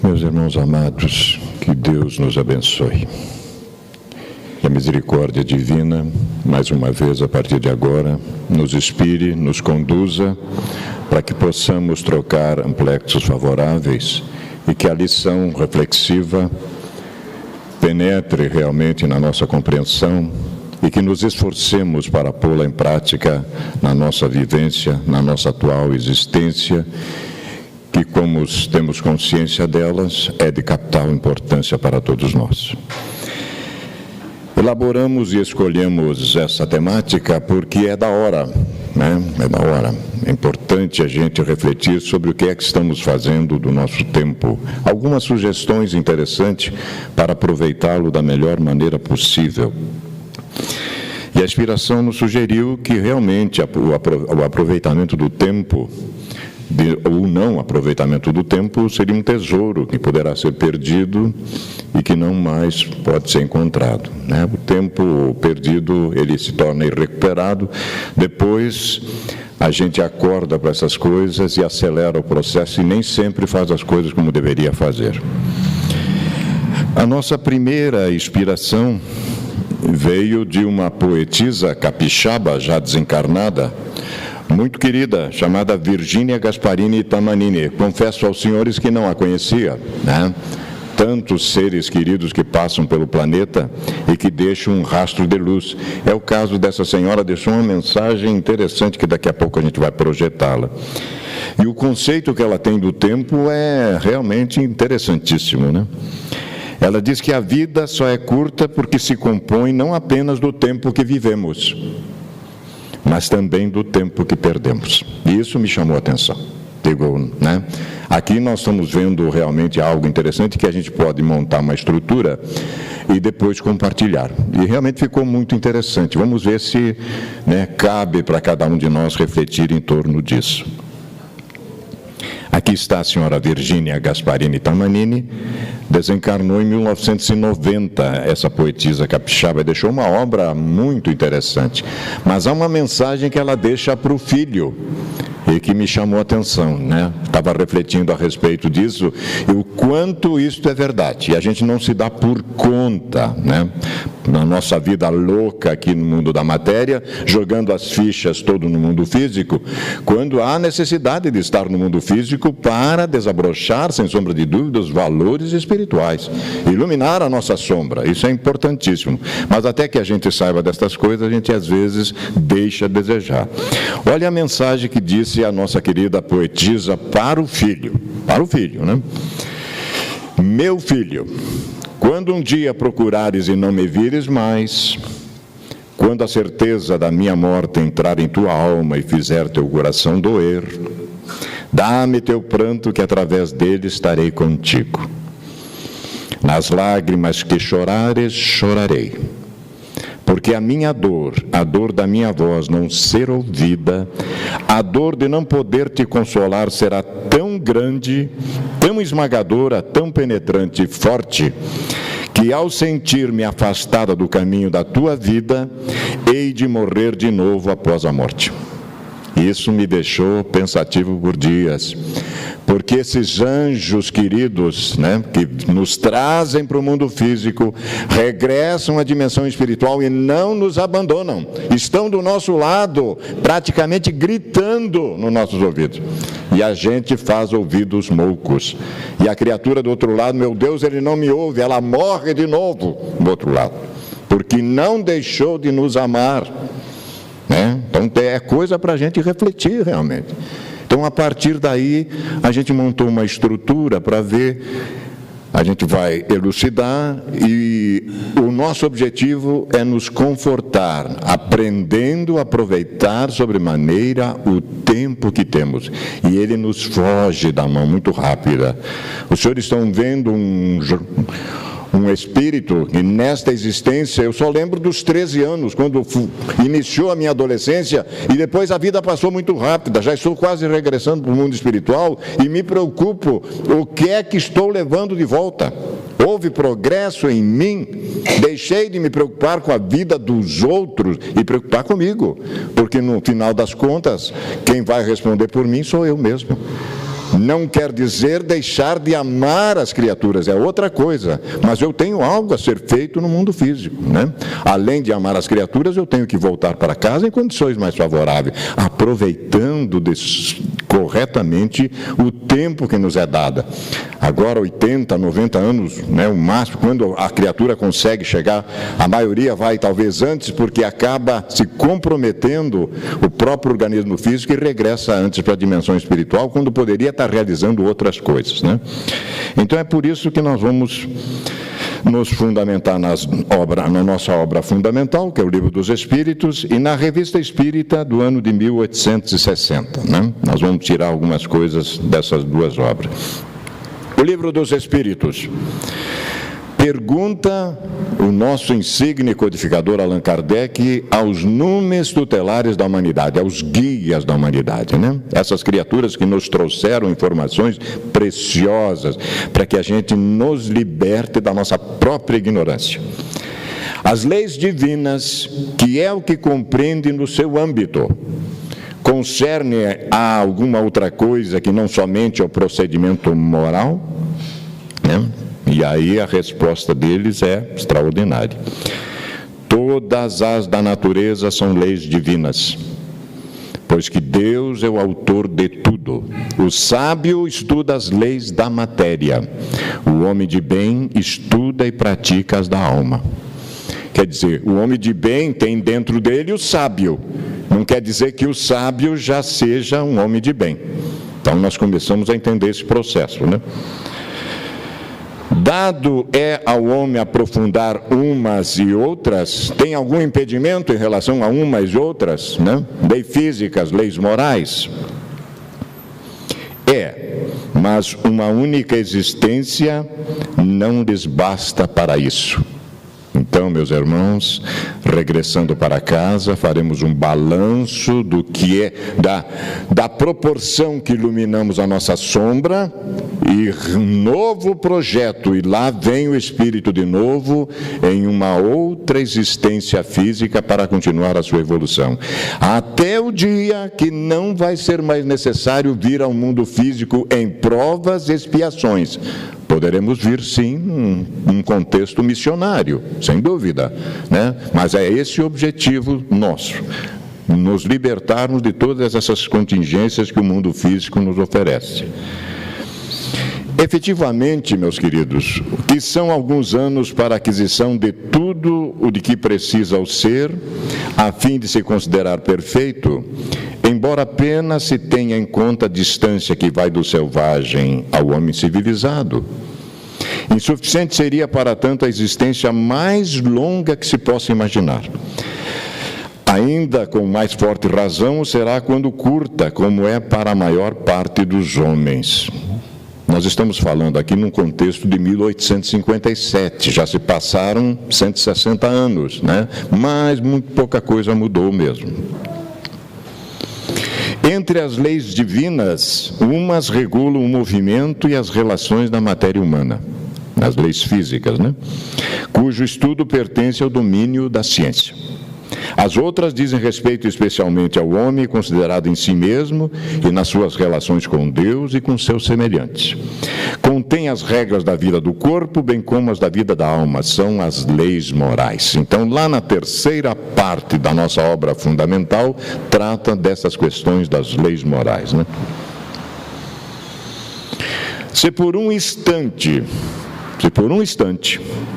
Meus irmãos amados, que Deus nos abençoe. Que a misericórdia divina, mais uma vez a partir de agora, nos inspire, nos conduza, para que possamos trocar amplexos favoráveis e que a lição reflexiva penetre realmente na nossa compreensão e que nos esforcemos para pô-la em prática na nossa vivência, na nossa atual existência, que, como temos consciência delas, é de capital importância para todos nós. Elaboramos e escolhemos essa temática porque é da hora, né? É da hora. É importante a gente refletir sobre o que é que estamos fazendo do nosso tempo. Algumas sugestões interessantes para aproveitá-lo da melhor maneira possível. E a inspiração nos sugeriu que realmente o aproveitamento do tempo, o não aproveitamento do tempo, seria um tesouro que poderá ser perdido e que não mais pode ser encontrado, né? O tempo perdido, ele se torna irrecuperável. Depois a gente acorda para essas coisas e acelera o processo e nem sempre faz as coisas como deveria fazer. A nossa primeira inspiração veio de uma poetisa capixaba, já desencarnada, muito querida, chamada Virgínia Gasparini Tamanini. Confesso aos senhores que não a conhecia, né? Tantos seres queridos que passam pelo planeta e que deixam um rastro de luz. É o caso dessa senhora, deixou uma mensagem interessante que daqui a pouco a gente vai projetá-la. E o conceito que ela tem do tempo é realmente interessantíssimo, né? Ela diz que a vida só é curta porque se compõe não apenas do tempo que vivemos, mas também do tempo que perdemos. E isso me chamou a atenção. Digo, né? Aqui nós estamos vendo realmente algo interessante que a gente pode montar uma estrutura e depois compartilhar. E realmente ficou muito interessante. Vamos ver se, né, cabe para cada um de nós refletir em torno disso. Aqui está a senhora Virgínia Gasparini Tamanini, desencarnou em 1990, essa poetisa capixaba, deixou uma obra muito interessante. Mas há uma mensagem que ela deixa para o filho, e que me chamou a atenção, né? Estava refletindo a respeito disso, e o quanto isto é verdade, e a gente não se dá por conta, né? Na nossa vida louca aqui no mundo da matéria, jogando as fichas todo no mundo físico, quando há necessidade de estar no mundo físico para desabrochar, sem sombra de dúvida, os valores espirituais, iluminar a nossa sombra, isso é importantíssimo. Mas até que a gente saiba destas coisas, a gente às vezes deixa a desejar. Olha a mensagem que disse a nossa querida poetisa para o filho, né? Meu filho, quando um dia procurares e não me vires mais, quando a certeza da minha morte entrar em tua alma e fizer teu coração doer, dá-me teu pranto que através dele estarei contigo. Nas lágrimas que chorares, chorarei, porque a minha dor, a dor da minha voz não ser ouvida, a dor de não poder te consolar será tão grande, tão esmagadora, tão penetrante e forte, que ao sentir-me afastada do caminho da tua vida, hei de morrer de novo após a morte. Isso me deixou pensativo por dias, porque esses anjos queridos, né, que nos trazem para o mundo físico, regressam à dimensão espiritual e não nos abandonam, estão do nosso lado, praticamente gritando nos nossos ouvidos, e a gente faz ouvidos moucos, e a criatura do outro lado, meu Deus, ele não me ouve, ela morre de novo do outro lado, porque não deixou de nos amar, né? Então é coisa para a gente refletir realmente. Então, a partir daí, a gente montou uma estrutura para ver, a gente vai elucidar, e o nosso objetivo é nos confortar, aprendendo a aproveitar sobremaneira o tempo que temos. E ele nos foge da mão muito rápida. Os senhores estão vendo um espírito, e nesta existência, eu só lembro dos 13 anos, quando iniciou a minha adolescência, e depois a vida passou muito rápida, já estou quase regressando para o mundo espiritual, e me preocupo, o que é que estou levando de volta? Houve progresso em mim? Deixei de me preocupar com a vida dos outros e preocupar comigo, porque no final das contas, quem vai responder por mim sou eu mesmo. Não quer dizer deixar de amar as criaturas, é outra coisa. Mas eu tenho algo a ser feito no mundo físico, né? Além de amar as criaturas, eu tenho que voltar para casa em condições mais favoráveis, aproveitando corretamente o tempo que nos é dado. Agora, 80, 90 anos, né, o máximo, quando a criatura consegue chegar, a maioria vai talvez antes, porque acaba se comprometendo o próprio organismo físico e regressa antes para a dimensão espiritual, quando poderia estar realizando outras coisas, né? Então é por isso que nós vamos nos fundamentar na nossa obra fundamental, que é o Livro dos Espíritos, e na Revista Espírita do ano de 1860, né? Nós vamos tirar algumas coisas dessas duas obras. O Livro dos Espíritos pergunta o nosso insigne codificador Allan Kardec aos númenes tutelares da humanidade, aos guias da humanidade, né? Essas criaturas que nos trouxeram informações preciosas para que a gente nos liberte da nossa própria ignorância. As leis divinas, que é o que compreende no seu âmbito, concerne a alguma outra coisa que não somente ao procedimento moral, né? E aí a resposta deles é extraordinária. Todas as da natureza são leis divinas, pois que Deus é o autor de tudo. O sábio estuda as leis da matéria, o homem de bem estuda e pratica as da alma. Quer dizer, o homem de bem tem dentro dele o sábio, não quer dizer que o sábio já seja um homem de bem. Então nós começamos a entender esse processo, né? Dado é ao homem aprofundar umas e outras, tem algum impedimento em relação a umas e outras, né? Leis físicas, leis morais? Mas uma única existência não lhes basta para isso. Então, meus irmãos, regressando para casa, faremos um balanço do que é, da proporção que iluminamos a nossa sombra, e um novo projeto, e lá vem o Espírito de novo, em uma outra existência física para continuar a sua evolução. Até o dia que não vai ser mais necessário vir ao mundo físico em provas e expiações. Poderemos vir, sim, num contexto missionário, sem dúvida, né? Mas é esse o objetivo nosso, nos libertarmos de todas essas contingências que o mundo físico nos oferece. Efetivamente, meus queridos, que são alguns anos para a aquisição de tudo o de que precisa o ser, a fim de se considerar perfeito, embora apenas se tenha em conta a distância que vai do selvagem ao homem civilizado. Insuficiente seria, para tanto, a existência mais longa que se possa imaginar. Ainda com mais forte razão será quando curta, como é para a maior parte dos homens. Nós estamos falando aqui num contexto de 1857, já se passaram 160 anos, né? Mas muito pouca coisa mudou mesmo. Entre as leis divinas, umas regulam o movimento e as relações da matéria humana, as leis físicas, né? Cujo estudo pertence ao domínio da ciência. As outras dizem respeito especialmente ao homem, considerado em si mesmo e nas suas relações com Deus e com seus semelhantes. Contém as regras da vida do corpo, bem como as da vida da alma, são as leis morais. Então, lá na terceira parte da nossa obra fundamental, trata dessas questões das leis morais, né? Se por um instante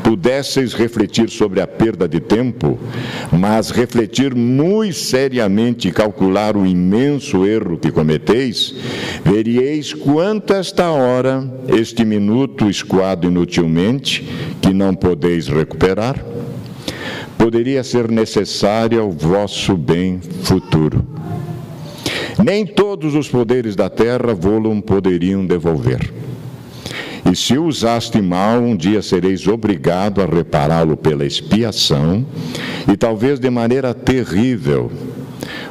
pudesseis refletir sobre a perda de tempo, mas refletir muito seriamente e calcular o imenso erro que cometeis, veríeis quanto esta hora, este minuto escoado inutilmente, que não podeis recuperar, poderia ser necessária ao vosso bem futuro. Nem todos os poderes da terra vô-lo poderiam devolver. E se o usaste mal, um dia sereis obrigado a repará-lo pela expiação, e talvez de maneira terrível.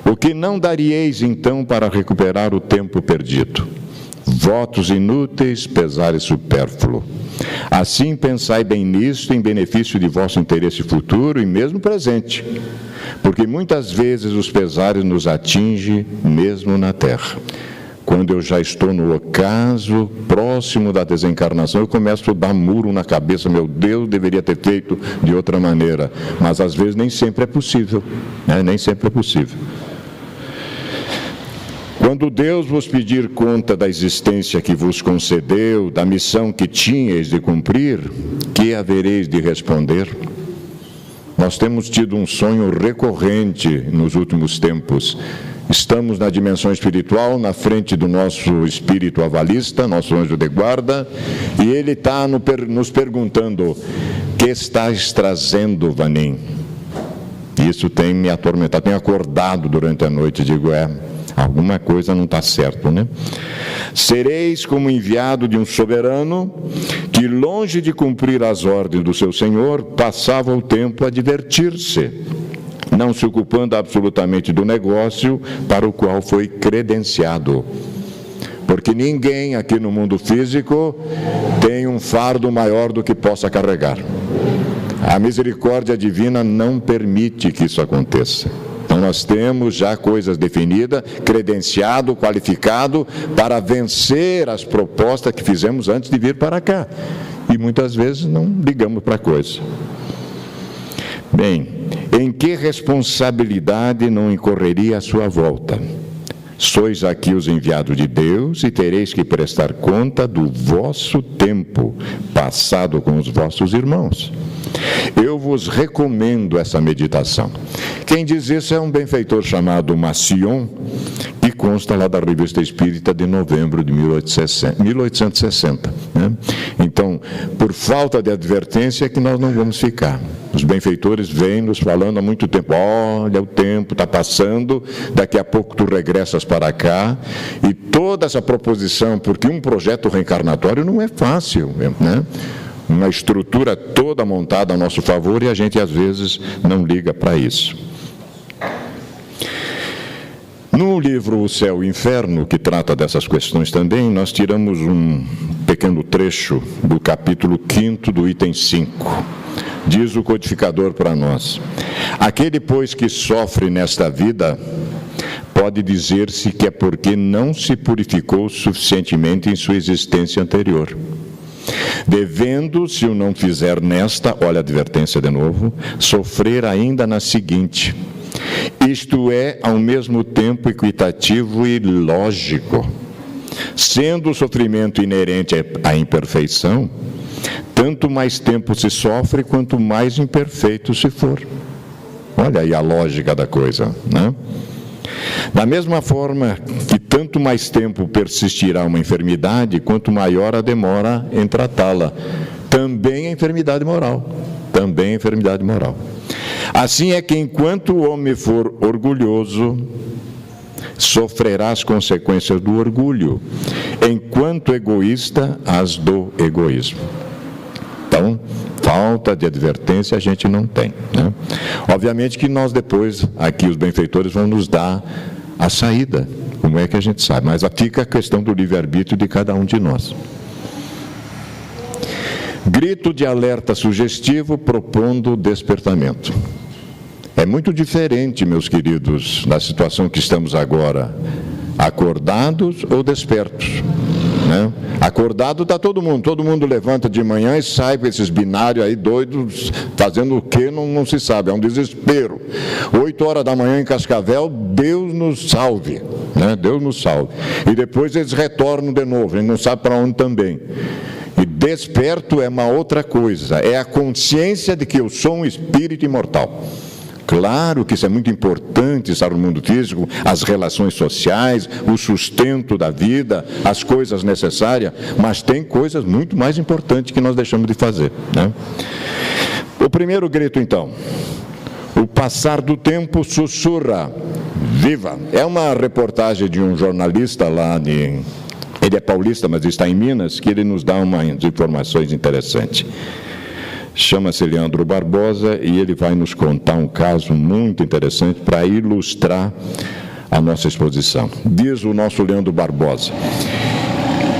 O que não daríeis então para recuperar o tempo perdido? Votos inúteis, pesares supérfluo. Assim pensai bem nisto, em benefício de vosso interesse futuro e mesmo presente, porque muitas vezes os pesares nos atingem mesmo na terra. quando eu já estou no ocaso, próximo da desencarnação, eu começo a dar muro na cabeça, meu Deus, deveria ter feito de outra maneira. Mas às vezes nem sempre é possível, né? Nem sempre é possível. Quando Deus vos pedir conta da existência que vos concedeu, da missão que tinhais de cumprir, que havereis de responder? Nós temos tido um sonho recorrente nos últimos tempos. Estamos na dimensão espiritual, na frente do nosso espírito avalista, nosso anjo de guarda, e ele está nos perguntando: que estás trazendo, Vanim? Isso tem me atormentado, tenho acordado durante a noite, digo, alguma coisa não está certo, né? Sereis como enviado de um soberano que, longe de cumprir as ordens do seu senhor, passava o tempo a divertir-se, não se ocupando absolutamente do negócio para o qual foi credenciado. Porque ninguém aqui no mundo físico tem um fardo maior do que possa carregar. A misericórdia divina não permite que isso aconteça. Então nós temos já coisas definidas, credenciado, qualificado, para vencer as propostas que fizemos antes de vir para cá. E muitas vezes não ligamos para a coisa. Bem, em que responsabilidade não incorreria a sua volta? Sois aqui os enviados de Deus e tereis que prestar conta do vosso tempo passado com os vossos irmãos. Eu vos recomendo essa meditação. Quem diz isso é um benfeitor chamado Macion, que consta lá da Revista Espírita de novembro de 1860. Né? Então, por falta de advertência é que nós não vamos ficar. Os benfeitores vêm nos falando há muito tempo: olha, o tempo está passando, daqui a pouco tu regressas para cá. E toda essa proposição, porque um projeto reencarnatório não é fácil, né? Uma estrutura toda montada a nosso favor e a gente às vezes não liga para isso. No livro O Céu e o Inferno, que trata dessas questões também, nós tiramos um pequeno trecho do capítulo 5º do item 5. Diz o codificador para nós: aquele, pois, que sofre nesta vida, pode dizer-se que é porque não se purificou suficientemente em sua existência anterior. Devendo, se o não fizer nesta, olha a advertência de novo, sofrer ainda na seguinte. Isto é, ao mesmo tempo, equitativo e lógico. Sendo o sofrimento inerente à imperfeição, tanto mais tempo se sofre, quanto mais imperfeito se for. Olha aí a lógica da coisa, né? Da mesma forma que tanto mais tempo persistirá uma enfermidade, quanto maior a demora em tratá-la. Também a enfermidade moral. Também a enfermidade moral. Assim é que enquanto o homem for orgulhoso, sofrerá as consequências do orgulho, enquanto egoísta, as do egoísmo. Então, falta de advertência a gente não tem, né? Obviamente que nós depois, aqui os benfeitores vão nos dar a saída, como é que a gente sabe, mas fica a questão do livre-arbítrio de cada um de nós. Grito de alerta sugestivo propondo despertamento. É muito diferente, meus queridos, da situação que estamos agora, acordados ou despertos, né? Acordado está todo mundo levanta de manhã e sai com esses binários aí doidos, fazendo o que não se sabe, é um desespero. 8 horas da manhã em Cascavel, Deus nos salve, né? Deus nos salve. E depois eles retornam de novo, a gente não sabe para onde também. E desperto é uma outra coisa, é a consciência de que eu sou um espírito imortal. Claro que isso é muito importante, estar no mundo físico, as relações sociais, o sustento da vida, as coisas necessárias, mas tem coisas muito mais importantes que nós deixamos de fazer, né? O primeiro grito, então: o passar do tempo sussurra, viva! É uma reportagem de um jornalista lá ele é paulista, mas está em Minas, que ele nos dá umas informações interessantes. Chama-se Leandro Barbosa e ele vai nos contar um caso muito interessante para ilustrar a nossa exposição. Diz o nosso Leandro Barbosa: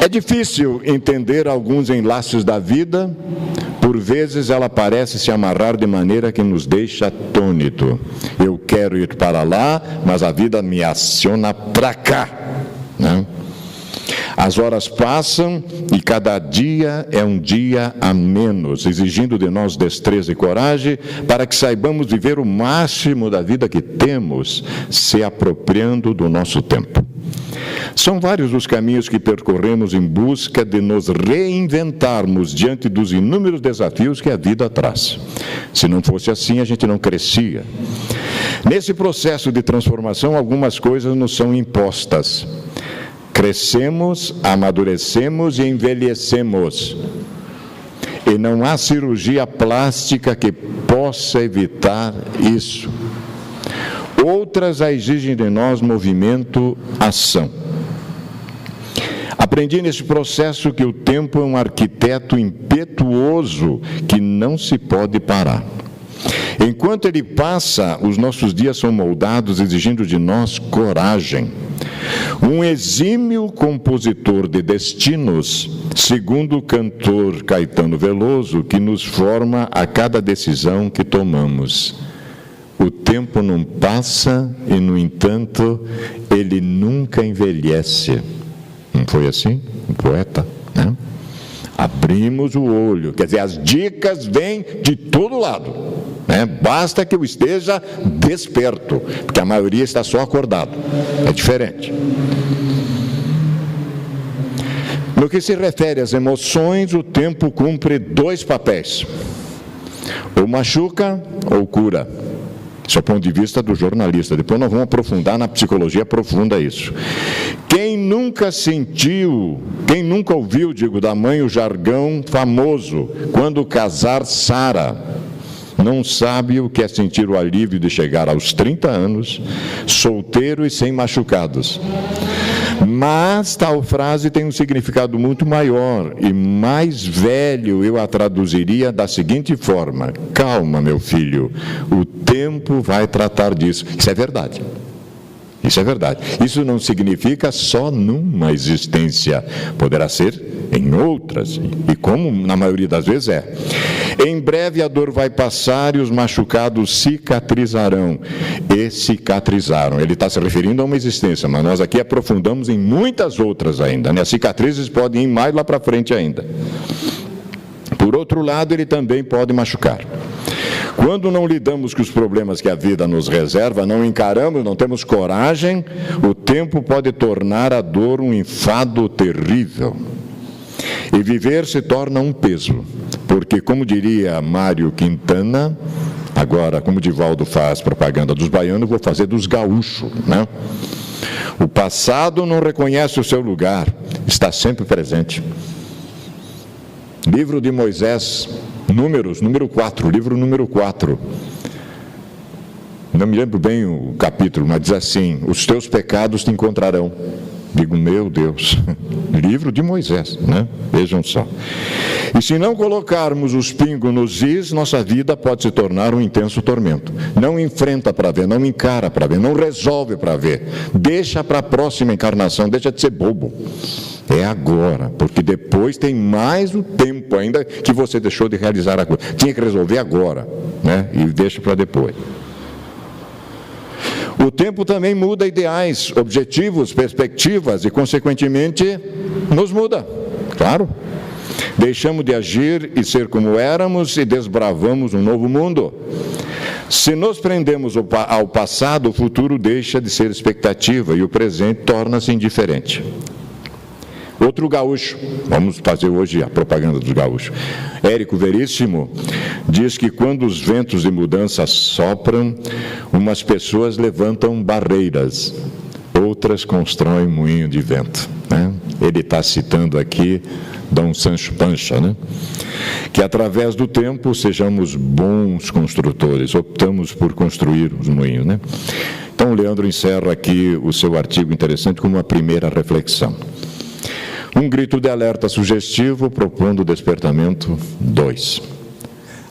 é difícil entender alguns enlaces da vida, por vezes ela parece se amarrar de maneira que nos deixa atônito. Eu quero ir para lá, mas a vida me aciona para cá, né? As horas passam e cada dia é um dia a menos, exigindo de nós destreza e coragem para que saibamos viver o máximo da vida que temos, se apropriando do nosso tempo. São vários os caminhos que percorremos em busca de nos reinventarmos diante dos inúmeros desafios que a vida traz. Se não fosse assim, a gente não crescia. Nesse processo de transformação, algumas coisas nos são impostas. Crescemos, amadurecemos e envelhecemos. E não há cirurgia plástica que possa evitar isso. Outras exigem de nós movimento, ação. Aprendi nesse processo que o tempo é um arquiteto impetuoso que não se pode parar. Enquanto ele passa, os nossos dias são moldados, exigindo de nós coragem. Um exímio compositor de destinos, segundo o cantor Caetano Veloso, que nos forma a cada decisão que tomamos. O tempo não passa e, no entanto, ele nunca envelhece. Não foi assim? Um poeta, né? Abrimos o olho, quer dizer, as dicas vêm de todo lado, né? Basta que eu esteja desperto, porque a maioria está só acordado, é diferente. No que se refere às emoções, o tempo cumpre dois papéis: ou machuca ou cura. Esse é o ponto de vista do jornalista. Depois nós vamos aprofundar na psicologia profunda isso. Quem nunca ouviu, da mãe o jargão famoso, quando o casar sara, não sabe o que é sentir o alívio de chegar aos 30 anos, solteiro e sem machucados. Mas tal frase tem um significado muito maior e mais velho. Eu a traduziria da seguinte forma: calma, meu filho, o tempo vai tratar disso. Isso é verdade. Isso é verdade. Isso não significa só numa existência, poderá ser em outras, e como na maioria das vezes é. Em breve a dor vai passar e os machucados cicatrizarão. E cicatrizaram. Ele está se referindo a uma existência, mas nós aqui aprofundamos em muitas outras ainda, né? As cicatrizes podem ir mais lá para frente ainda. Por outro lado, ele também pode machucar. Quando não lidamos com os problemas que a vida nos reserva, não encaramos, não temos coragem, o tempo pode tornar a dor um enfado terrível. E viver se torna um peso, porque, como diria Mário Quintana, agora, como o Divaldo faz propaganda dos baianos, vou fazer dos gaúchos, né? O passado não reconhece o seu lugar, está sempre presente. Livro de Moisés, Números, número 4, livro número 4. Não me lembro bem o capítulo, mas diz assim: os teus pecados te encontrarão. Digo, meu Deus, livro de Moisés, né? Vejam só. E se não colocarmos os pingos nos is, nossa vida pode se tornar um intenso tormento. Não enfrenta para ver, não encara para ver, não resolve para ver. Deixa para a próxima encarnação, deixa de ser bobo. É agora, porque depois tem mais o tempo ainda que você deixou de realizar a coisa. Tinha que resolver agora, né? E deixa para depois. O tempo também muda ideais, objetivos, perspectivas e, consequentemente, nos muda, claro. Deixamos de agir e ser como éramos e desbravamos um novo mundo. Se nos prendemos ao passado, o futuro deixa de ser expectativa e o presente torna-se indiferente. Outro gaúcho, vamos fazer hoje a propaganda dos gaúchos. Érico Veríssimo diz que quando os ventos de mudança sopram, umas pessoas levantam barreiras, outras constroem moinho de vento, né? Ele está citando aqui Dom Sancho Panza, né? Que através do tempo sejamos bons construtores, optamos por construir os moinhos, né? Então o Leandro encerra aqui o seu artigo interessante com uma primeira reflexão. Um grito de alerta sugestivo propondo o despertamento 2.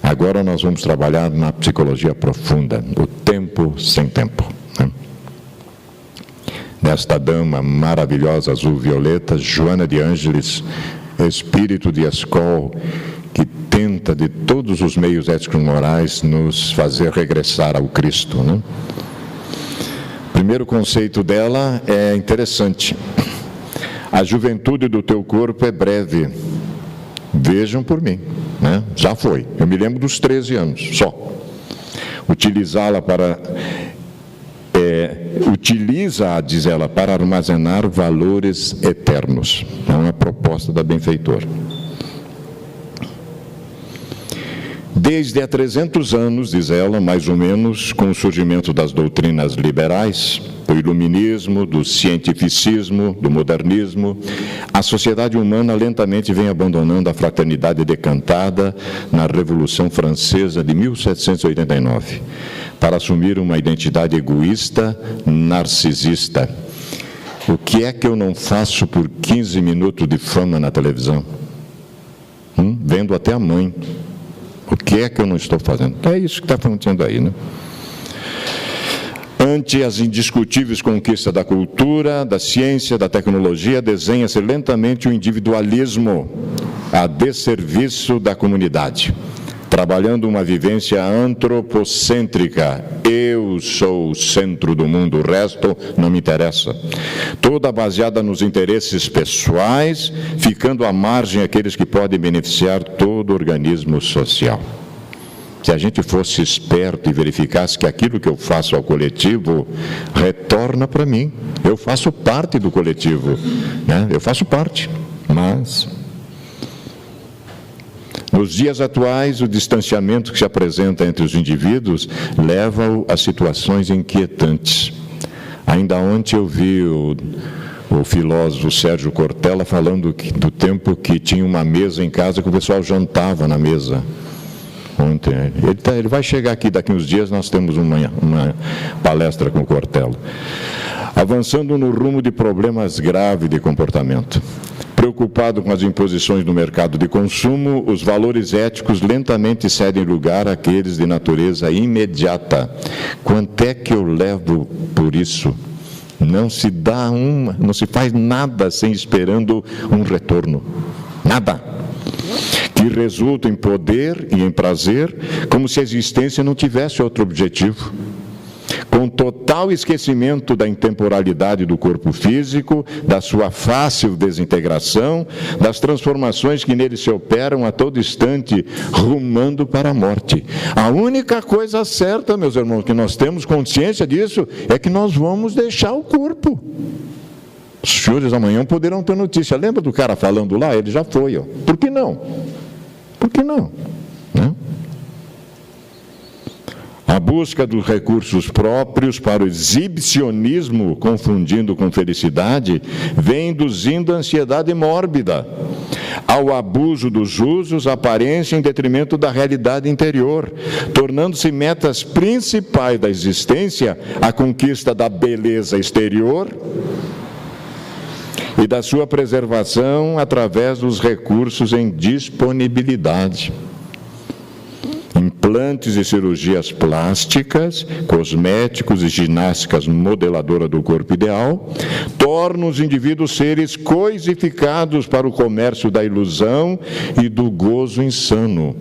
Agora nós vamos trabalhar na psicologia profunda, o tempo sem tempo, né? Nesta dama maravilhosa azul-violeta, Joana de Ângeles, espírito de escola, que tenta de todos os meios éticos-morais nos fazer regressar ao Cristo, né? O primeiro conceito dela é interessante. A juventude do teu corpo é breve. Vejam por mim, né? Já foi. Eu me lembro dos 13 anos, só. Utilizá-la para... utiliza-a, diz ela, para armazenar valores eternos. É uma proposta da benfeitora. Desde há 300 anos, diz ela, mais ou menos, com o surgimento das doutrinas liberais, do iluminismo, do cientificismo, do modernismo, a sociedade humana lentamente vem abandonando a fraternidade decantada na Revolução Francesa de 1789, para assumir uma identidade egoísta, narcisista. O que é que eu não faço por 15 minutos de fama na televisão? Vendo até a mãe. O que é que eu não estou fazendo? É isso que está acontecendo aí, né? Ante as indiscutíveis conquistas da cultura, da ciência, da tecnologia, desenha-se lentamente o individualismo a desserviço da comunidade, trabalhando uma vivência antropocêntrica. Eu sou o centro do mundo, o resto não me interessa. Toda baseada nos interesses pessoais, ficando à margem aqueles que podem beneficiar todo o organismo social. Se a gente fosse esperto e verificasse que aquilo que eu faço ao coletivo retorna para mim. Eu faço parte do coletivo, né? Eu faço parte, mas... Nos dias atuais, o distanciamento que se apresenta entre os indivíduos leva a situações inquietantes. Ainda ontem eu vi o filósofo Sérgio Cortella falando do tempo que tinha uma mesa em casa que o pessoal jantava na mesa. Ontem. Ele vai chegar aqui, daqui uns dias nós temos uma palestra com o Cortella. Avançando no rumo de problemas graves de comportamento. Preocupado com as imposições no mercado de consumo, os valores éticos lentamente cedem lugar àqueles de natureza imediata. Quanto é que eu levo por isso? Não se faz nada sem esperando um retorno. Nada. Que resulta em poder e em prazer, como se a existência não tivesse outro objetivo. Com total esquecimento da intemporalidade do corpo físico, da sua fácil desintegração, das transformações que nele se operam a todo instante, rumando para a morte. A única coisa certa, meus irmãos, que nós temos consciência disso, é que nós vamos deixar o corpo. Os senhores amanhã poderão ter notícia. Lembra do cara falando lá? Ele já foi. Ó. Por que não? Por que não? Né? A busca dos recursos próprios para o exibicionismo, confundindo com felicidade, vem induzindo a ansiedade mórbida, ao abuso dos usos, aparência em detrimento da realidade interior, tornando-se metas principais da existência a conquista da beleza exterior e da sua preservação através dos recursos em disponibilidade. Implantes e cirurgias plásticas, cosméticos e ginásticas modeladora do corpo ideal, tornam os indivíduos seres coisificados para o comércio da ilusão e do gozo insano.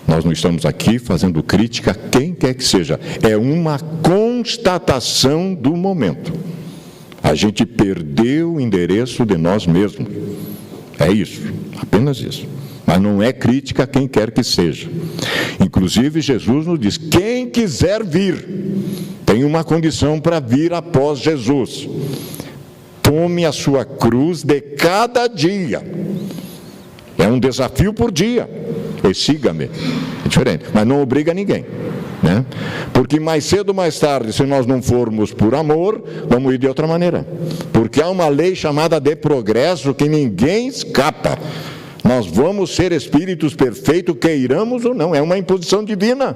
Nós não estamos aqui fazendo crítica a quem quer que seja, é uma constatação do momento. A gente perdeu o endereço de nós mesmos. É isso, apenas isso. Mas não é crítica a quem quer que seja. Inclusive, Jesus nos diz, quem quiser vir, tem uma condição para vir após Jesus. Tome a sua cruz de cada dia. É um desafio por dia. E siga-me. É diferente, mas não obriga ninguém. Né? Porque mais cedo ou mais tarde, se nós não formos por amor, vamos ir de outra maneira. Porque há uma lei chamada de progresso que ninguém escapa. Nós vamos ser espíritos perfeitos, queiramos ou não, é uma imposição divina.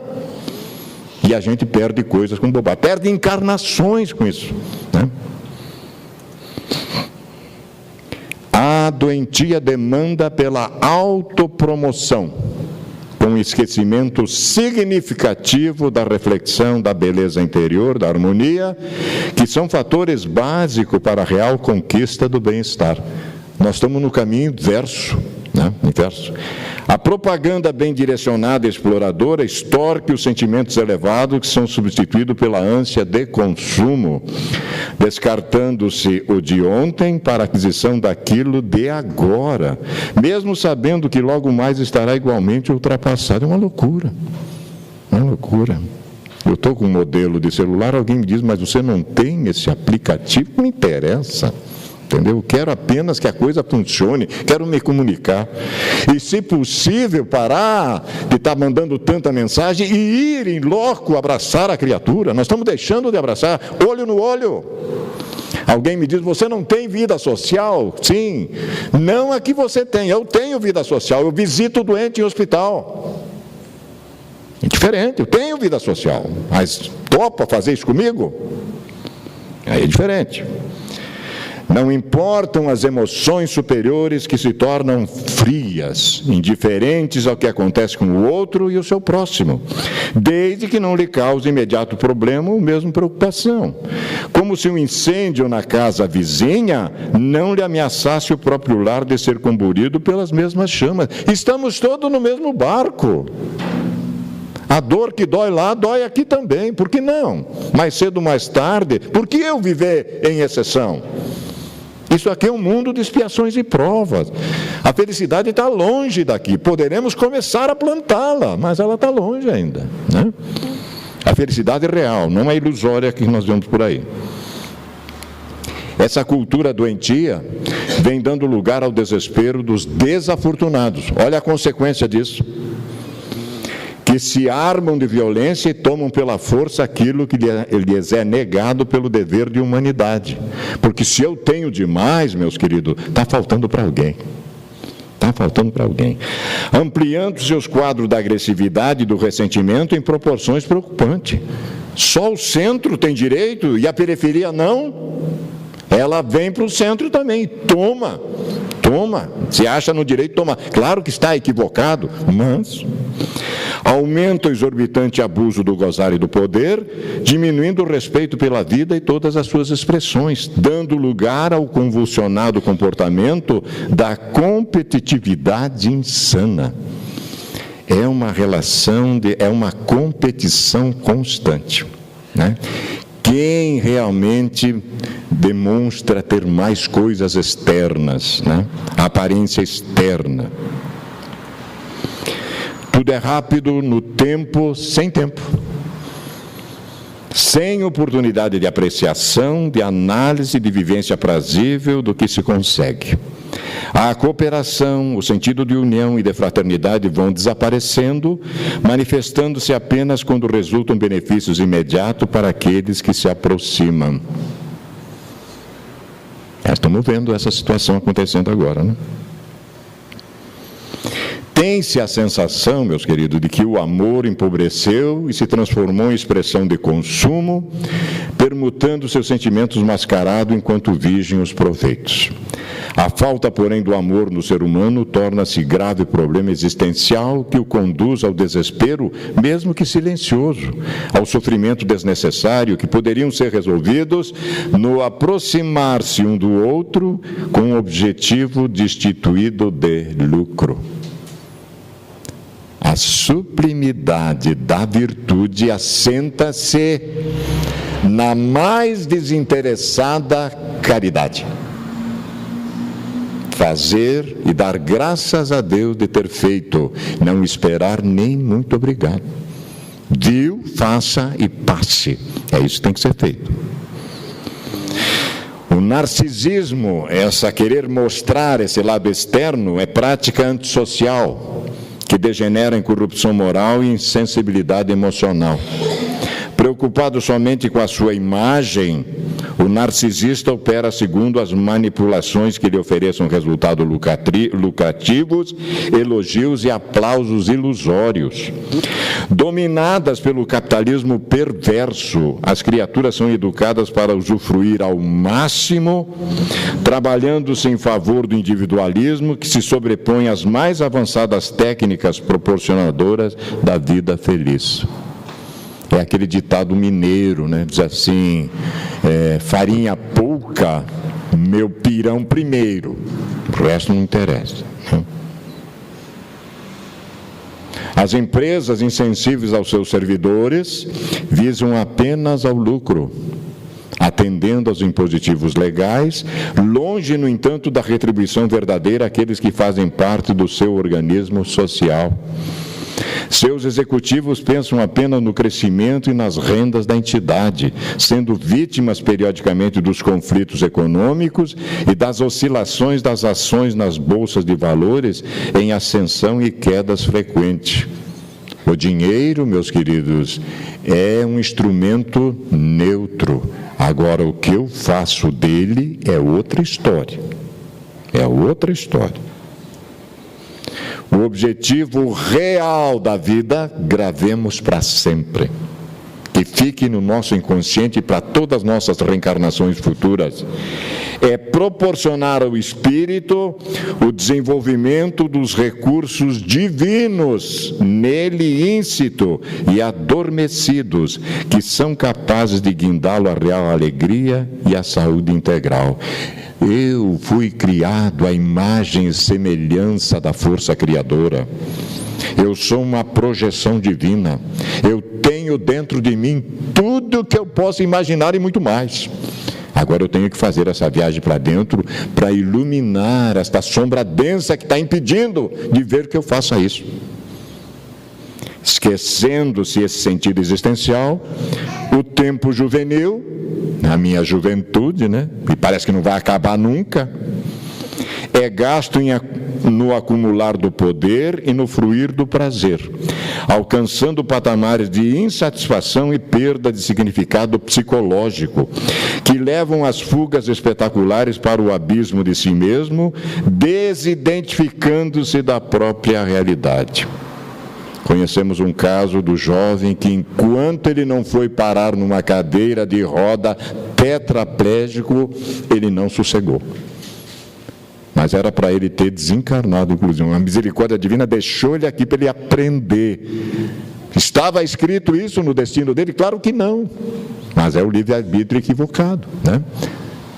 E a gente perde coisas com bobagem, perde encarnações com isso. Né? A doentia demanda pela autopromoção, com esquecimento significativo da reflexão, da beleza interior, da harmonia, que são fatores básicos para a real conquista do bem-estar. Nós estamos no caminho inverso. Né? Inverso. A propaganda bem direcionada e exploradora extorque os sentimentos elevados que são substituídos pela ânsia de consumo, descartando-se o de ontem para a aquisição daquilo de agora, mesmo sabendo que logo mais estará igualmente ultrapassado. É uma loucura, uma loucura. Eu estou com um modelo de celular, alguém me diz, mas você não tem esse aplicativo? Não interessa. Entendeu? Quero apenas que a coisa funcione, quero me comunicar. E, se possível, parar de estar mandando tanta mensagem e ir em loco abraçar a criatura. Nós estamos deixando de abraçar, olho no olho. Alguém me diz, você não tem vida social? Sim, não a que você tem, eu tenho vida social, eu visito o doente em hospital. É diferente, eu tenho vida social, mas topa fazer isso comigo? Aí é diferente. Não importam as emoções superiores que se tornam frias, indiferentes ao que acontece com o outro e o seu próximo, desde que não lhe cause imediato problema ou mesmo preocupação. Como se um incêndio na casa vizinha não lhe ameaçasse o próprio lar de ser comburido pelas mesmas chamas. Estamos todos no mesmo barco. A dor que dói lá, dói aqui também. Por que não? Mais cedo ou mais tarde, por que eu viver em exceção? Isso aqui é um mundo de expiações e provas. A felicidade está longe daqui. Poderemos começar a plantá-la, mas ela está longe ainda, né? A felicidade real, não a ilusória que nós vemos por aí. Essa cultura doentia vem dando lugar ao desespero dos desafortunados. Olha a consequência disso. Que se armam de violência e tomam pela força aquilo que lhes é negado pelo dever de humanidade. Porque se eu tenho demais, meus queridos, está faltando para alguém. Está faltando para alguém. Ampliando seus quadros da agressividade e do ressentimento em proporções preocupantes. Só o centro tem direito e a periferia não. Ela vem para o centro também. Toma. Se acha no direito, toma. Claro que está equivocado, mas aumenta o exorbitante abuso do gozar e do poder, diminuindo o respeito pela vida e todas as suas expressões, dando lugar ao convulsionado comportamento da competitividade insana. É uma relação, é uma competição constante, né? Quem realmente demonstra ter mais coisas externas, né? A aparência externa. Tudo é rápido no tempo, sem tempo. Sem oportunidade de apreciação, de análise, de vivência aprazível do que se consegue. A cooperação, o sentido de união e de fraternidade vão desaparecendo, manifestando-se apenas quando resultam benefícios imediatos para aqueles que se aproximam. Estamos vendo essa situação acontecendo agora, né? Tem-se a sensação, meus queridos, de que o amor empobreceu e se transformou em expressão de consumo, permutando seus sentimentos mascarados enquanto vigem os proveitos. A falta, porém, do amor no ser humano torna-se grave problema existencial que o conduz ao desespero, mesmo que silencioso, ao sofrimento desnecessário, que poderiam ser resolvidos no aproximar-se um do outro com um objetivo destituído de lucro. A sublimidade da virtude assenta-se na mais desinteressada caridade. Fazer e dar graças a Deus de ter feito, não esperar nem muito obrigado. Viu, faça e passe. É isso que tem que ser feito. O narcisismo, essa querer mostrar esse lado externo, é prática antissocial, que degenera em corrupção moral e insensibilidade emocional. Preocupado somente com a sua imagem, o narcisista opera segundo as manipulações que lhe ofereçam resultados lucrativos, elogios e aplausos ilusórios. Dominadas pelo capitalismo perverso, as criaturas são educadas para usufruir ao máximo, trabalhando-se em favor do individualismo que se sobrepõe às mais avançadas técnicas proporcionadoras da vida feliz. É aquele ditado mineiro, né? Diz assim, farinha pouca, meu pirão primeiro, o resto não interessa. As empresas insensíveis aos seus servidores visam apenas ao lucro, atendendo aos impositivos legais, longe, no entanto, da retribuição verdadeira àqueles que fazem parte do seu organismo social. Seus executivos pensam apenas no crescimento e nas rendas da entidade, sendo vítimas periodicamente dos conflitos econômicos e das oscilações das ações nas bolsas de valores em ascensão e quedas frequentes. O dinheiro, meus queridos, é um instrumento neutro. Agora, o que eu faço dele é outra história. É outra história. O objetivo real da vida, gravemos para sempre. Que fique no nosso inconsciente para todas as nossas reencarnações futuras. É proporcionar ao espírito o desenvolvimento dos recursos divinos nele íncito e adormecidos, que são capazes de guindá-lo à real alegria e à saúde integral. Eu fui criado à imagem e semelhança da força criadora. Eu sou uma projeção divina. Eu tenho dentro de mim tudo o que eu posso imaginar e muito mais. Agora eu tenho que fazer essa viagem para dentro para iluminar esta sombra densa que está impedindo de ver que eu faça isso. Esquecendo-se esse sentido existencial, o tempo juvenil, na minha juventude, e parece que não vai acabar nunca, é gasto no acumular do poder e no fruir do prazer, alcançando patamares de insatisfação e perda de significado psicológico, que levam às fugas espetaculares para o abismo de si mesmo, desidentificando-se da própria realidade. Conhecemos um caso do jovem que, enquanto ele não foi parar numa cadeira de roda tetraplégico, ele não sossegou. Mas era para ele ter desencarnado, inclusive. A misericórdia divina deixou ele aqui para ele aprender. Estava escrito isso no destino dele? Claro que não. Mas é o livre-arbítrio equivocado,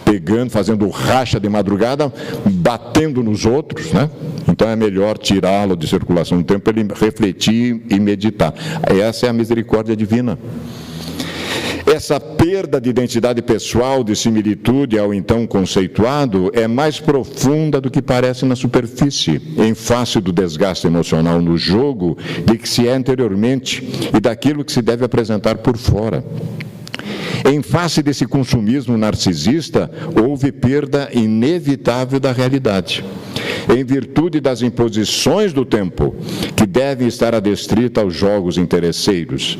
Pegando, fazendo racha de madrugada, batendo nos outros, Então é melhor tirá-lo de circulação no tempo para ele refletir e meditar. Essa é a misericórdia divina. Essa perda de identidade pessoal, de similitude ao então conceituado, é mais profunda do que parece na superfície, em face do desgaste emocional no jogo de que se é anteriormente e daquilo que se deve apresentar por fora. Em face desse consumismo narcisista, houve perda inevitável da realidade, em virtude das imposições do tempo, que devem estar adstritas aos jogos interesseiros.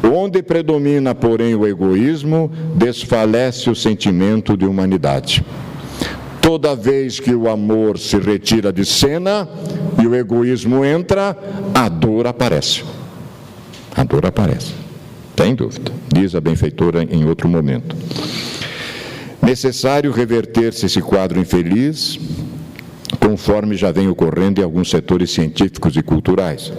Onde predomina, porém, o egoísmo, desfalece o sentimento de humanidade. Toda vez que o amor se retira de cena e o egoísmo entra, a dor aparece. A dor aparece. Sem dúvida, diz a benfeitora em outro momento. Necessário reverter-se esse quadro infeliz, conforme já vem ocorrendo em alguns setores científicos e culturais.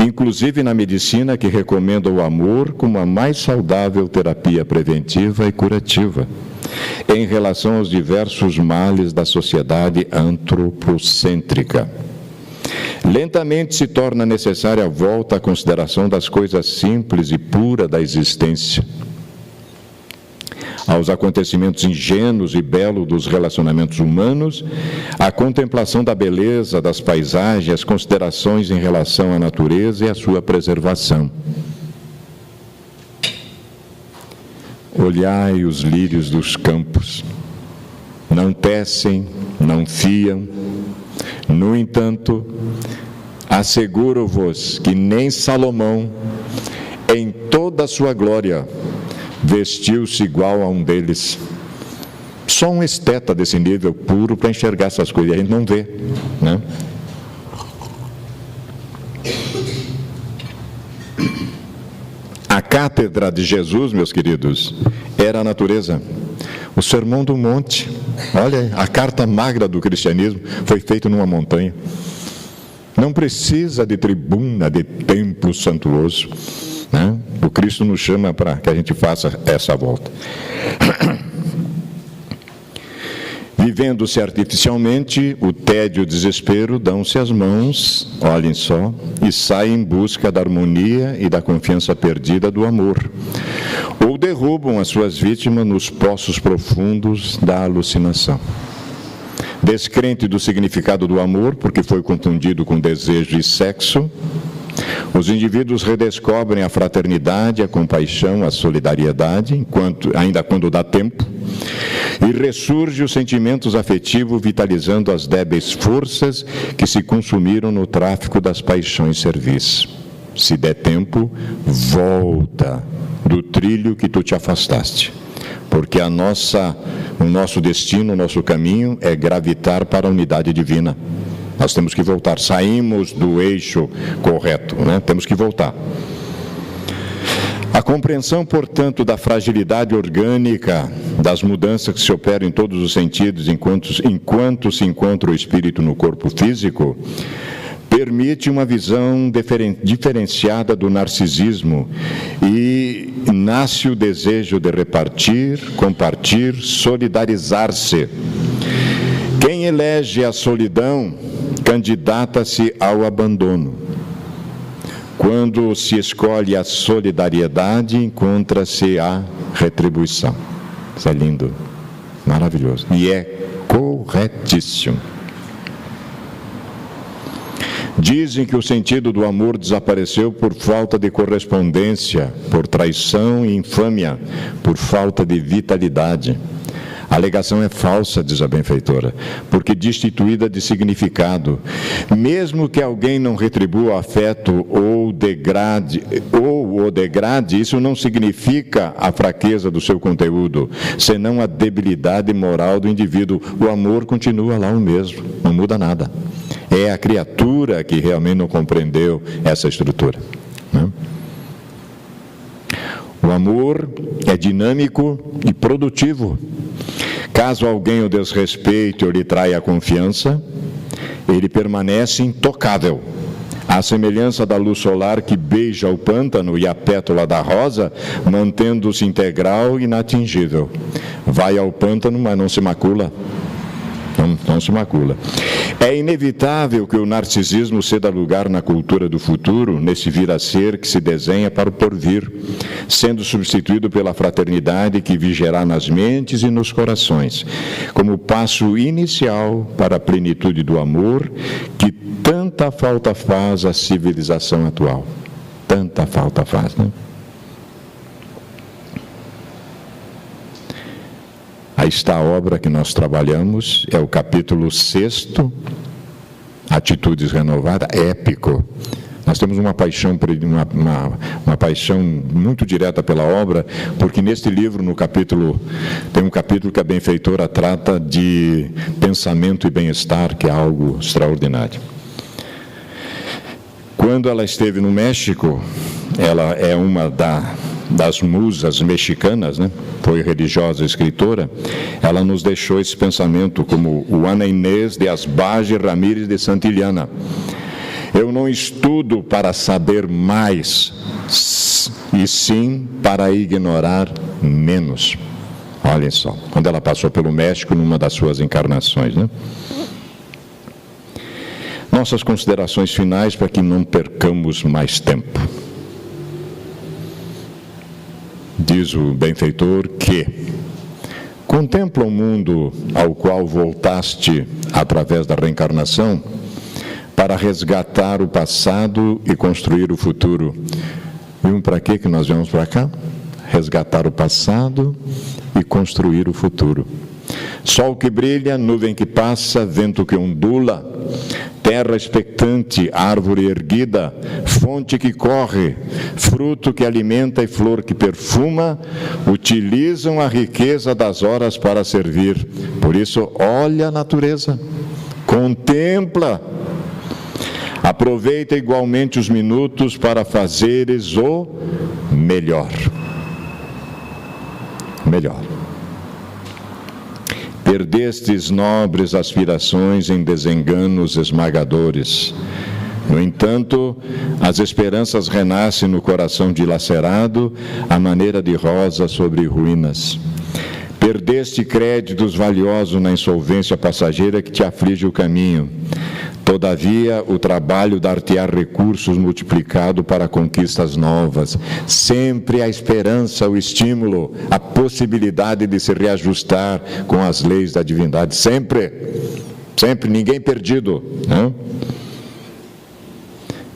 Inclusive na medicina, que recomenda o amor como a mais saudável terapia preventiva e curativa, em relação aos diversos males da sociedade antropocêntrica. Lentamente se torna necessária a volta à consideração das coisas simples e puras da existência, aos acontecimentos ingênuos e belos dos relacionamentos humanos, à contemplação da beleza das paisagens, as considerações em relação à natureza e à sua preservação. Olhai os lírios dos campos, não tecem, não fiam. No entanto, asseguro-vos que nem Salomão, em toda a sua glória, vestiu-se igual a um deles. Só um esteta desse nível puro para enxergar essas coisas, a gente não vê, A cátedra de Jesus, meus queridos, era a natureza. O Sermão do Monte, olha, a carta magra do cristianismo foi feita numa montanha. Não precisa de tribuna, de templo suntuoso. O Cristo nos chama para que a gente faça essa volta. Vivendo-se artificialmente, o tédio e o desespero dão-se as mãos, olhem só, e saem em busca da harmonia e da confiança perdida do amor. Ou derrubam as suas vítimas nos poços profundos da alucinação. Descrente do significado do amor, porque foi confundido com desejo e sexo, os indivíduos redescobrem a fraternidade, a compaixão, a solidariedade, ainda quando dá tempo, e ressurge os sentimentos afetivos, vitalizando as débeis forças que se consumiram no tráfico das paixões servis. Se der tempo, volta do trilho que tu te afastaste, porque o nosso destino, o nosso caminho é gravitar para a unidade divina. Nós temos que voltar, saímos do eixo correto, né? Temos que voltar. A compreensão, portanto, da fragilidade orgânica, das mudanças que se operam em todos os sentidos enquanto se encontra o espírito no corpo físico, permite uma visão diferenciada do narcisismo e nasce o desejo de repartir, compartilhar, solidarizar-se. Quem elege a solidão candidata-se ao abandono. Quando se escolhe a solidariedade, encontra-se a retribuição. Isso é lindo, maravilhoso. E é corretíssimo. Dizem que o sentido do amor desapareceu por falta de correspondência, por traição e infâmia, por falta de vitalidade. A alegação é falsa, diz a benfeitora, porque destituída de significado. Mesmo que alguém não retribua o afeto ou o degrade, isso não significa a fraqueza do seu conteúdo, senão a debilidade moral do indivíduo. O amor continua lá o mesmo, não muda nada. É a criatura que realmente não compreendeu essa estrutura, né? O amor é dinâmico e produtivo. Caso alguém o desrespeite ou lhe traia a confiança, ele permanece intocável. À semelhança da luz solar que beija o pântano e a pétala da rosa, mantendo-se integral e inatingível. Vai ao pântano, mas não se macula. Não se macula. É inevitável que o narcisismo ceda lugar na cultura do futuro, nesse vir a ser que se desenha para o porvir, sendo substituído pela fraternidade que vigerá nas mentes e nos corações, como passo inicial para a plenitude do amor que tanta falta faz à civilização atual. Tanta falta faz, né? Aí está a obra que nós trabalhamos, é o capítulo 6º, Atitudes Renovadas, épico. Nós temos uma paixão muito direta pela obra, porque neste livro, tem um capítulo que a benfeitora trata de pensamento e bem-estar, que é algo extraordinário. Quando ela esteve no México, ela é uma das musas mexicanas, né? Foi religiosa escritora, ela nos deixou esse pensamento como o Ana Inês de Asbage Ramírez de Santillana. Eu não estudo para saber mais, e sim para ignorar menos. Olhem só, quando ela passou pelo México numa das suas encarnações, né? Nossas considerações finais para que não percamos mais tempo. Diz o benfeitor que contempla o mundo ao qual voltaste através da reencarnação para resgatar o passado e construir o futuro. E para que nós viemos para cá? Resgatar o passado e construir o futuro. Sol que brilha, nuvem que passa, vento que ondula, terra expectante, árvore erguida, fonte que corre, fruto que alimenta e flor que perfuma, utilizam a riqueza das horas para servir. Por isso, olha a natureza, contempla, aproveita igualmente os minutos para fazeres o melhor. Melhor. Perdestes nobres aspirações em desenganos esmagadores. No entanto, as esperanças renascem no coração dilacerado, à maneira de rosa sobre ruínas. Perdeste créditos valiosos na insolvência passageira que te aflige o caminho. Todavia, o trabalho dar-te-á recursos multiplicado para conquistas novas. Sempre a esperança, o estímulo, a possibilidade de se reajustar com as leis da divindade. Sempre, sempre, ninguém perdido, né?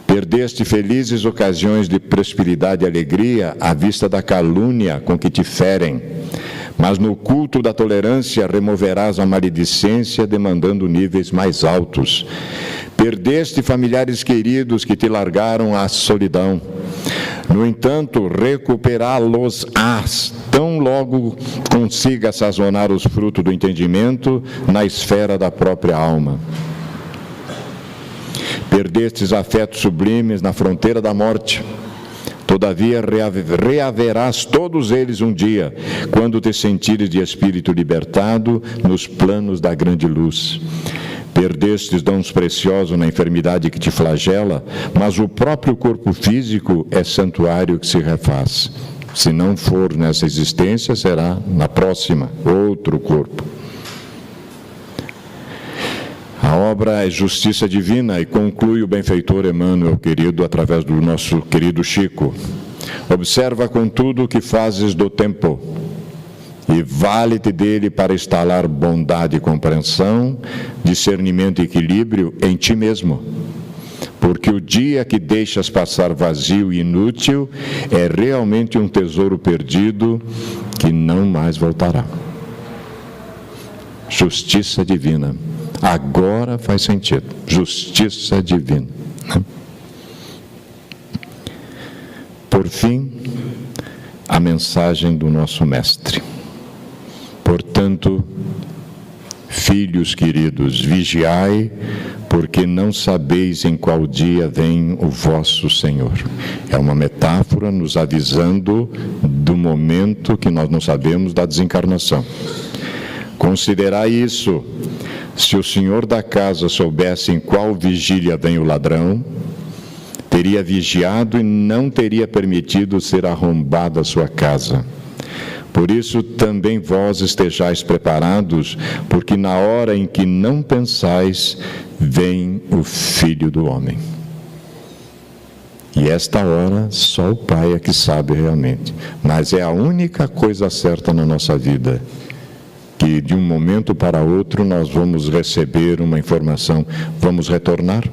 Perdeste felizes ocasiões de prosperidade e alegria à vista da calúnia com que te ferem. Mas no culto da tolerância removerás a maledicência, demandando níveis mais altos. Perdeste familiares queridos que te largaram à solidão. No entanto, recuperá-los-ás, tão logo consiga sazonar os frutos do entendimento na esfera da própria alma. Perdestes afetos sublimes na fronteira da morte. Todavia, reaverás todos eles um dia, quando te sentires de espírito libertado nos planos da grande luz. Perdestes dons preciosos na enfermidade que te flagela, mas o próprio corpo físico é santuário que se refaz. Se não for nessa existência, será na próxima, outro corpo. A obra é justiça divina e conclui o benfeitor Emmanuel, querido, através do nosso querido Chico. Observa, contudo, o que fazes do tempo e vale-te dele para instalar bondade e compreensão, discernimento e equilíbrio em ti mesmo. Porque o dia que deixas passar vazio e inútil é realmente um tesouro perdido que não mais voltará. Justiça divina. Agora faz sentido. Justiça divina. Por fim, a mensagem do nosso Mestre. Portanto, filhos queridos, vigiai, porque não sabeis em qual dia vem o vosso Senhor. É uma metáfora nos avisando do momento que nós não sabemos da desencarnação. Considerai isso. Se o senhor da casa soubesse em qual vigília vem o ladrão, teria vigiado e não teria permitido ser arrombada a sua casa. Por isso também vós estejais preparados, porque na hora em que não pensais, vem o Filho do Homem. E esta hora, só o Pai é que sabe realmente. Mas é a única coisa certa na nossa vida. Que de um momento para outro nós vamos receber uma informação, vamos retornar.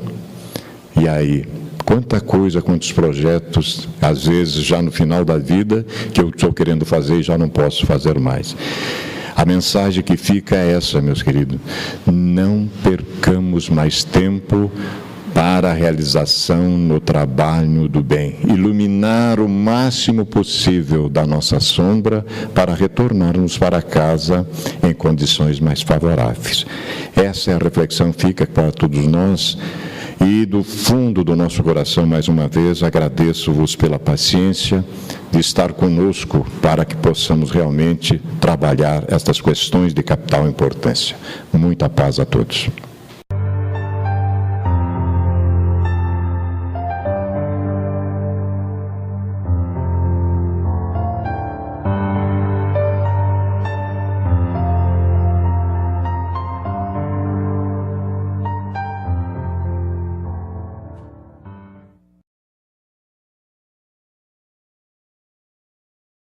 E aí, quanta coisa, quantos projetos, às vezes já no final da vida, que eu estou querendo fazer e já não posso fazer mais. A mensagem que fica é essa, meus queridos: não percamos mais tempo para a realização no trabalho do bem, iluminar o máximo possível da nossa sombra para retornarmos para casa em condições mais favoráveis. Essa é a reflexão que fica para todos nós, e do fundo do nosso coração, mais uma vez, agradeço-vos pela paciência de estar conosco para que possamos realmente trabalhar estas questões de capital importância. Muita paz a todos.